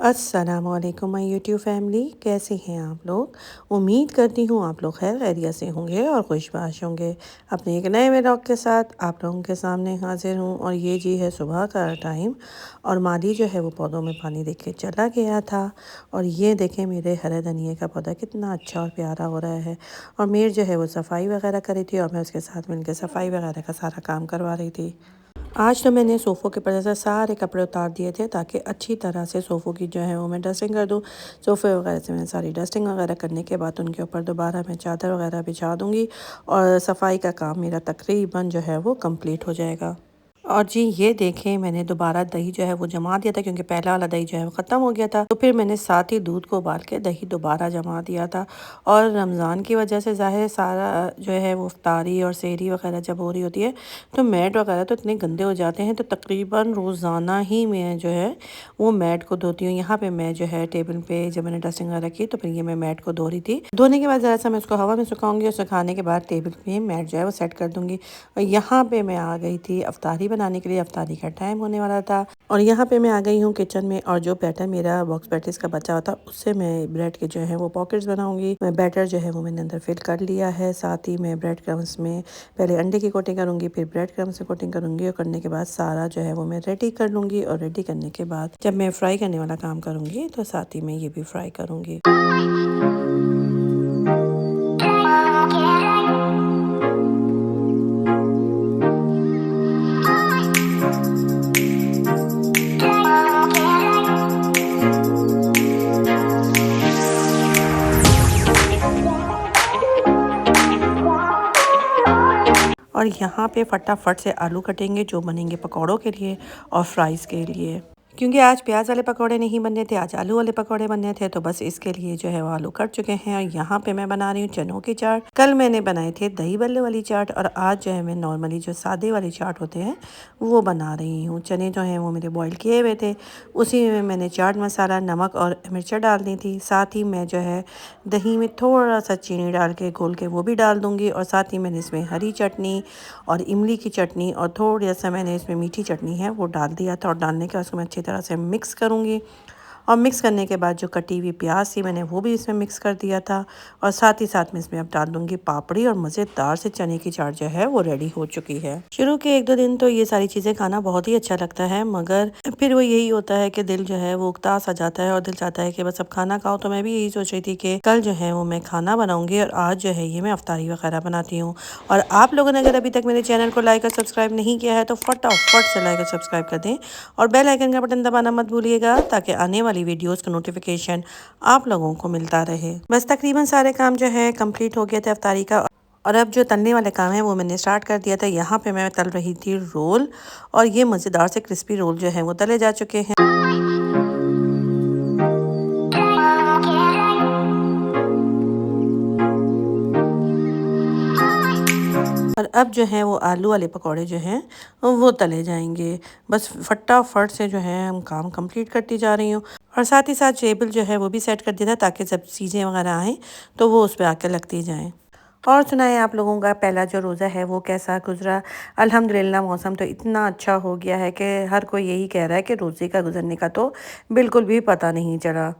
अस्सलामुअलैकुम my YouTube family, कैसे हैं आप लोग। उम्मीद करती हूँ आप लोग खैर खैरियत से होंगे और खुशबाश होंगे। अपने एक नए व्लॉग के साथ आप लोगों के सामने हाजिर हूँ और ये जी है सुबह का टाइम और माली जो है वो पौधों में पानी दे के चला गया था। और ये देखें मेरे हरे धनिए का पौधा कितना अच्छा और प्यारा हो रहा है। और मीर जो है वो सफाई वगैरह करी थी और मैं उसके साथ मिलकर सफाई वगैरह का सारा काम करवा रही थी। आज तो मैंने सोफ़ों के ऊपर से सारे कपड़े उतार दिए थे ताकि अच्छी तरह से सोफ़ों की जो है वो मैं डस्टिंग कर दूँ। सोफ़े वगैरह से मैंने सारी डस्टिंग वगैरह करने के बाद उनके ऊपर दोबारा मैं चादर वगैरह बिछा दूँगी और सफाई का काम मेरा तकरीबन जो है वो कंप्लीट हो जाएगा। और जी ये देखें मैंने दोबारा दही जो है वो जमा दिया था क्योंकि पहला वाला दही जो है वो ख़त्म हो गया था, तो फिर मैंने साथ ही दूध को उबाल के दही दोबारा जमा दिया था। और रमज़ान की वजह से ज़ाहिर सारा जो है वो इफ्तारी और सहरी वगैरह जब हो रही होती है तो मैट वगैरह तो इतने गंदे हो जाते हैं, तो तकरीबन रोज़ाना ही मैं जो है वो मैट को धोती हूँ। यहाँ पे मैं जो है टेबल पे जब मैंने डस्टिंग वगैरह की तो फिर ये मैं मैट को धो रही थी। धोने के बाद ज़रा सा मैं उसको हवा में सुखाऊंगी और सुखाने के बाद टेबल पे मैट जो है वो सेट कर दूँगी। और यहाँ पे मैं आ गई थी अफ्तारी बनाने के लिए, अफ्तारी का टाइम होने वाला था। और यहाँ पे मैं आ गई हूँ किचन में और जो बैटर मेरा बॉक्स पैटिस का बचा हुआ था उससे मैं ब्रेड के जो है वो पॉकेट्स बनाऊंगी। मैं बैटर जो है वो मैंने अंदर फिल कर लिया है। साथ ही मैं ब्रेड क्रम्स में पहले अंडे की कोटिंग करूँगी, फिर ब्रेड क्रम्स से कोटिंग करूँगी और करने के बाद सारा जो है वो मैं रेडी कर लूँगी। और रेडी करने के बाद जब मैं फ्राई करने वाला काम करूँगी तो साथ ही मैं ये भी फ्राई करूँगी। और यहाँ पे फटाफट से आलू कटेंगे जो बनेंगे पकौड़ों के लिए और फ्राइज़ के लिए। क्योंकि आज प्याज वाले पकौड़े नहीं बनने थे, आज आलू वाले पकौड़े बनने थे, तो बस इसके लिए जो है वो आलू कट चुके हैं। और यहाँ पे मैं बना रही हूँ चनों की चाट। कल मैंने बनाए थे दही बल्ले वाली चाट और आज जो है मैं नॉर्मली जो सादे वाली चाट होते हैं वो बना रही हूँ। चने जो हैं वो मेरे बॉईल किए हुए थे, उसी में मैंने चाट मसाला, नमक और मिर्चा डाल दी थी। साथ ही मैं जो है दही में थोड़ा सा चीनी डाल के घोल के वो भी डाल दूँगी। और साथ ही मैंने इसमें हरी चटनी और इमली की चटनी और थोड़ा सा मैंने इसमें मीठी चटनी है वो डाल दिया था। और डालने के बाद उसको मैं अच्छी तरह से मिक्स करूँगी। और मिक्स करने के बाद जो कटी हुई प्याज थी मैंने वो भी इसमें मिक्स कर दिया था। और साथ ही साथ में इसमें अब डाल दूँगी पापड़ी और मज़ेदार से चने की चाट जो है वो रेडी हो चुकी है। शुरू के 1-2 दिन तो ये सारी चीज़ें खाना बहुत ही अच्छा लगता है, मगर फिर वो यही होता है कि दिल जो है वो उकतास आ जाता है और दिल चाहता है कि बस अब खाना खाओ। तो मैं भी यही सोच रही थी कि कल जो है वो मैं खाना बनाऊँगी और आज जो है ये मैं अफ्तारी वगैरह बनाती हूँ। और आप लोगों ने अगर अभी तक मेरे चैनल को लाइक और सब्सक्राइब नहीं किया है तो फटाफट से लाइक और सब्सक्राइब कर दें और बेल आइकन का बटन दबाना मत भूलिएगा ताकि आने वाली वीडियोस का नोटिफिकेशन आप लोगों को मिलता रहे। बस तकरीबन सारे काम जो है कंप्लीट हो गया था अफ्तारी का। और अब जो तलने वाले काम है वो मैंने स्टार्ट कर दिया था। यहाँ पे मैं तल रही थी रोल और ये मज़ेदार से क्रिस्पी रोल जो है वो तले जा चुके हैं। और अब जो है वो आलू वाले पकौड़े जो हैं वो तले जाएंगे। बस फटाफट से जो है हम काम कंप्लीट करती जा रही हूँ। और साथ ही साथ टेबल जो है वो भी सेट कर दिया था ताकि जब चीज़ें वगैरह आएँ तो वो उस पर आके लगती जाएँ। और सुनाएं आप लोगों का पहला जो रोज़ा है वो कैसा गुजरा। अल्हम्दुलिल्लाह मौसम तो इतना अच्छा हो गया है कि हर कोई यही कह रहा है कि रोज़े का गुजरने का तो बिल्कुल भी पता नहीं चला।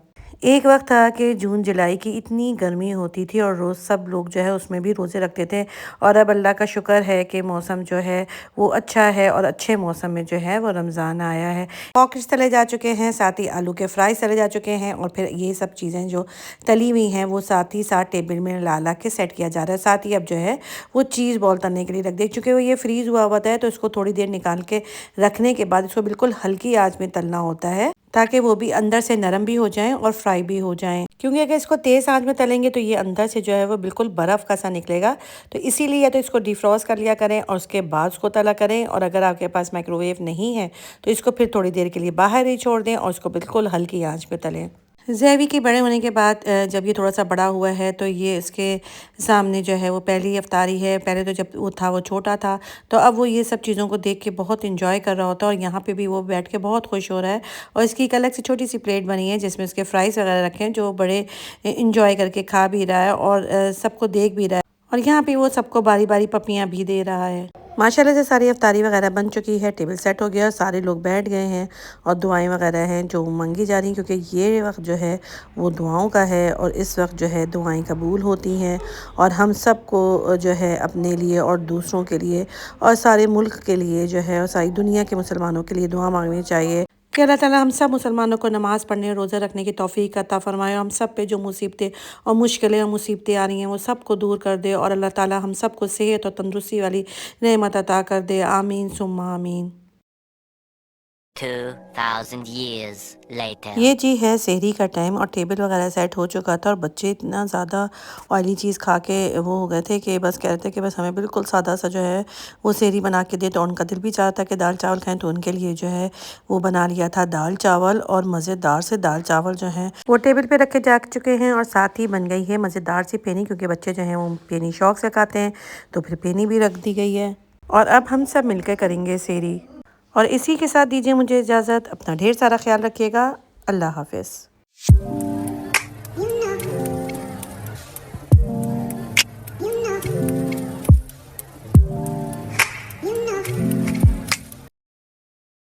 एक वक्त था कि जून जुलाई की इतनी गर्मी होती थी और रोज़ सब लोग जो है उसमें भी रोज़े रखते थे। और अब अल्लाह का शुक्र है कि मौसम जो है वो अच्छा है और अच्छे मौसम में जो है वो रमज़ान आया है। पॉकेट्स तले जा चुके हैं, साथ ही आलू के फ्राई तले जा चुके हैं और फिर ये सब चीज़ें जो तली हुई हैं वो साथ ही साथ टेबल में ला ला के सेट किया जा रहा है। साथ ही अब जो है वो चीज़ बॉल तलने के लिए रख दे, चूँकि वो ये फ्रीज़ हुआ हुआ है तो इसको थोड़ी देर निकाल के रखने के बाद इसको बिल्कुल हल्की आँच में तलना होता है ताकि वो भी अंदर से नरम भी हो जाएं और फ्राई भी हो जाएं। क्योंकि अगर इसको तेज़ आंच में तलेंगे तो ये अंदर से जो है वो बिल्कुल बर्फ़ का सा निकलेगा। तो इसीलिए या तो इसको डिफ्रॉस्ट कर लिया करें और उसके बाद उसको तला करें। और अगर आपके पास माइक्रोवेव नहीं है तो इसको फिर थोड़ी देर के लिए बाहर ही छोड़ दें और इसको बिल्कुल हल्की आंच पे तलें। ज़ैवी के बड़े होने के बाद जब ये थोड़ा सा बड़ा हुआ है तो ये इसके सामने जो है वो पहली अफ्तारी है। पहले तो जब वो था वो छोटा था तो अब वो ये सब चीज़ों को देख के बहुत इंजॉय कर रहा होता है और यहाँ पे भी वो बैठ के बहुत खुश हो रहा है। और इसकी एक अलग सी छोटी सी प्लेट बनी है जिसमें उसके फ्राइज़ वगैरह रखे हैं जो बड़े इंजॉय करके खा भी रहा है और सबको देख भी रहा है। और यहाँ पे वो सबको बारी बारी पपियाँ भी दे रहा है। माशाल्लाह से सारी अफ्तारी वगैरह बन चुकी है, टेबल सेट हो गया और सारे लोग बैठ गए हैं और दुआएं वगैरह हैं जो मांगी जा रही हैं, क्योंकि ये वक्त जो है वो दुआओं का है और इस वक्त जो है दुआएं कबूल होती हैं। और हम सब को जो है अपने लिए और दूसरों के लिए और सारे मुल्क के लिए जो है और सारी दुनिया के मुसलमानों के लिए दुआ मांगनी चाहिए कि अल्लाह ताला हम सब मुसलमानों को नमाज़ पढ़ने, रोज़ा रखने की तौफ़ीक अता फ़रमाए और हम सब पे जो मुसीबतें और मुश्किलें और मुसीबतें आ रही हैं वो सब को दूर कर दे और अल्लाह ताला हम सब को सेहत और तंदुरुस्ती वाली नेमत अता कर दे। आमीन सुम्मा आमीन। 2000 years later. ये जी है सहरी का टाइम और टेबल वगैरह सेट हो चुका था और बच्चे इतना ज़्यादा ऑयली चीज़ खा के वो हो गए थे कि बस कह रहे थे कि बस हमें बिल्कुल सादा सा जो है वो सहरी बना के दे। तो उनका दिल भी चाहता कि दाल चावल खाएं, तो उनके लिए जो है वो बना लिया था दाल चावल और मज़ेदार से दाल चावल जो हैं वो टेबल पे रखे जा चुके हैं और साथ ही बन गई है मज़ेदार सी पेनी, क्योंकि बच्चे जो हैं वो पेनी शौक से खाते हैं, तो फिर पेनी भी रख दी गई है और अब हम सब मिलकर करेंगे सहरी। और इसी के साथ दीजिए मुझे इजाज़त। अपना ढेर सारा ख्याल रखिएगा। अल्लाह हाफ़िज़।